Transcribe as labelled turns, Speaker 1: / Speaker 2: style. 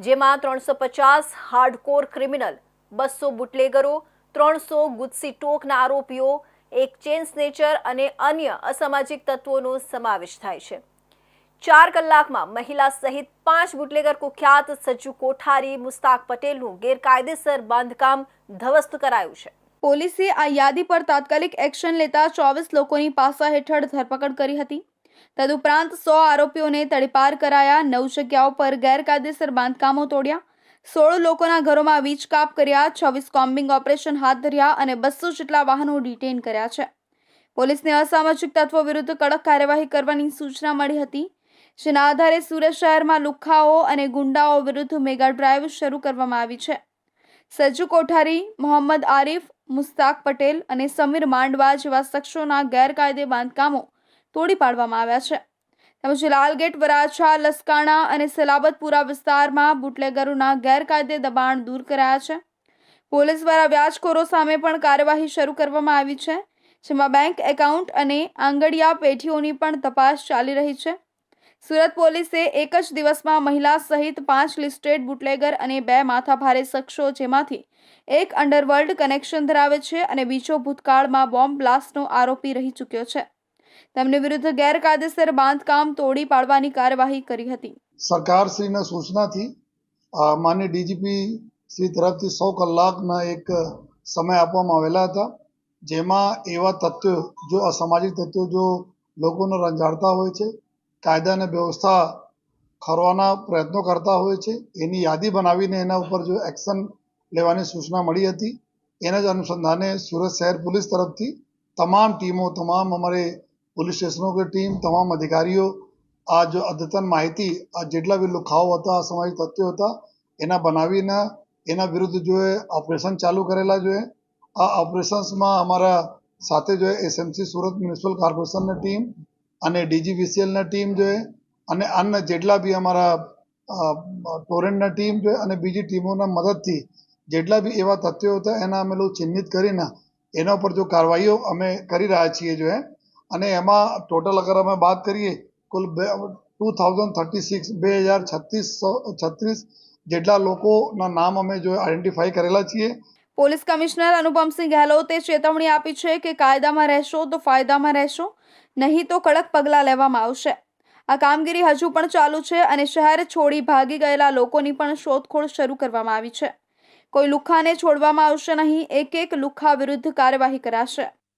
Speaker 1: જેમાં 350 hardcore criminal, 200 બુટલેગરો, 300 ગુજસી ટોકના આરોપીઓ, એક ચેન સ્નેચર અને અન્ય અસામાજિક તત્વોનો સમાવેશ થાય છે। 4 કલાકમાં મહિલા સહિત 5 બુટલેગર કુખ્યાત સજ્જુ કોઠારી, મુસ્તાક પટેલનું ગેરકાયદેસર બાંધકામ ધ્વસ્ત કરાયું છે।
Speaker 2: પોલીસે આ યાદી પર તાત્કાલિક એક્શન લેતા 24 લોકોની પાસા હેઠળ ધરપકડ કરી હતી। તદુપરાંત 100 આરોપીઓને તડીપાર કરાયા, 9 જગ્યાઓ પર ગેરકાયદેસર બાંધકામો તોડ્યા, 16 લોકોના ઘરોમાં વીજ કાપ કર્યા, 26 કોમ્બિંગ ઓપરેશન હાથ ધર્યા અને 200 જેટલા વાહનો ડિટેઇન કર્યા છે। પોલીસને અસામાજિક તત્વો વિરુદ્ધ કડક કાર્યવાહી કરવાની સૂચના મળી હતી, જેના આધારે સુરત શહેરમાં લુખ્ખાઓ અને ગુંડાઓ વિરુદ્ધ મેગા ડ્રાઈવ શરૂ કરવામાં આવી છે। સજ્જુ કોઠારી, મોહમ્મદ આરિફ, મુસ્તાક પટેલ અને સમીર માંડવા જેવા શખ્સોના ગેરકાયદે બાંધકામો તોડી પાડવામાં આવ્યા છે। તેમજ લાલગેટ, વરાછા, લસકાણા અને સલાબતપુરા વિસ્તારમાં બુટલેગરોના ગેરકાયદે દબાણ દૂર કરાયા છે। પોલીસ દ્વારા વ્યાજખોરો સામે પણ કાર્યવાહી શરૂ કરવામાં આવી છે, જેમાં બેંક એકાઉન્ટ અને આંગડિયા પેઢીઓની પણ તપાસ ચાલી રહી છે। સુરત પોલીસે એક જ દિવસમાં મહિલા સહિત 5 લિસ્ટેડ બુટલેગર અને 2 માથાભારે શખ્સો, જેમાંથી એક અંડરવર્લ્ડ કનેક્શન ધરાવે છે અને બીજો ભૂતકાળમાં બોમ્બ બ્લાસ્ટનો આરોપી રહી ચૂક્યો છે, તેમની વિરુદ્ધ ગેરકાયદેસર બાંધકામ તોડી પાડવાની કાર્યવાહી કરી હતી।
Speaker 3: સરકારશ્રીના સૂચનાથી માનનીય ડીજીપી શ્રી તરફથી 100 કલાકના એક સમય આપવામાં આવેલા હતા, જેમાં એવા તત્વો, જો અસામાજિક તત્વો જો લોકોને રંજાડતા હોય છે, કાયદા અને વ્યવસ્થા ખરવાના પ્રયત્નો કરતા હોય છે, એની યાદી બનાવીને એના ઉપર જો એક્શન લેવાની સૂચના મળી હતી। એના જ અનુસંધાને સુરત શહેર પોલીસ તરફથી તમામ ટીમો, તમામ અમારે પોલીસ સ્ટેશનો की ટીમ, તમામ અધિકારીઓ આ જો અદ્યતન માહિતી, આ જેટલા બી લુખાઓ હતા, અસામાજિક તત્વો હતા, એના બનાવીને એના વિરુદ્ધ જો ઓપરેશન ચાલુ કરેલા જોઈએ। આ ઓપરેશન્સમાં અમારા સાથે જો એસએમસી સુરત મ્યુનિસિપલ કોર્પોરેશનની ટીમ અને ડીજીવીસીએલની ટીમ જોઈએ અને અન્ય જેટલા બી અમારા ટોરેન્ટની ટીમ જોઈએ અને બીજી ટીમોના મદદથી જેટલા બી એવા તથ્યો હતા એના અમે લોકો ચિહ્નિત કરીને એના ઉપર જો કાર્યવાહીઓ અમે કરી રહ્યા છીએ જોઈએ। અને એમાં ટોટલ અગર અમે વાત કરીએ કુલ 2036 જેટલા લોકોના નામ અમે જો આઈડેન્ટિફાઈ કરેલા છીએ।
Speaker 2: પોલીસ કમિશનર અનુપમસિંહ ગહેલોતે ચેતવણી આપી છે કે કાયદામાં રહેશો તો ફાયદામાં રહેશો, નહીં તો કડક પગલાં લેવામાં આવશે। આ કામગીરી હજુ પણ ચાલુ છે અને શહેર છોડી ભાગી ગયેલા લોકોની પણ શોધખોળ શરૂ કરવામાં આવી છે। કોઈ લુખ્ખાને છોડવામાં આવશે નહીં, એક લુખ્ખા વિરુદ્ધ કાર્યવાહી કરાશે।